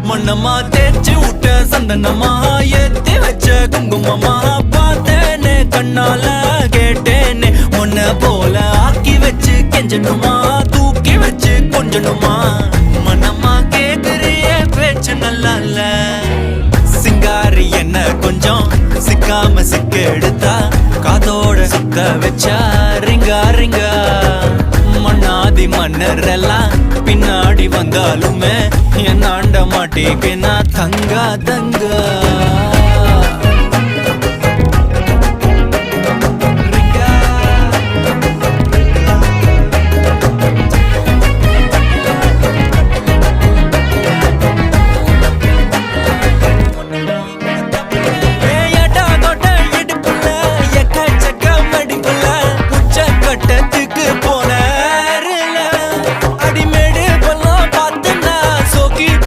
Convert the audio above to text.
மண்ணம்மா தேய்ச்சி விட்ட சந்தனமா ஏத்தி வச்ச குங்குமமா பார்த்தேனே கண்ணால கேட்டேனே உன்ன போல ஆக்கி வச்சு கெஞ்சணுமா தூக்கி வச்சு கொஞ்சணுமா மனமா கேக்குறிய பேச்சு நல்லா இல்ல சிங்காரி என்ன கொஞ்சம் சிக்காம சிக்க எடுத்தா காதோட சுத்த வச்சா ரிங்கா ரிங்கா மண்ணாதி மன்னர் எல்லாம் பின்னாடி வந்தாலுமே என் ஆண்ட மாட்டேக்கு நான் தங்கா தங்கா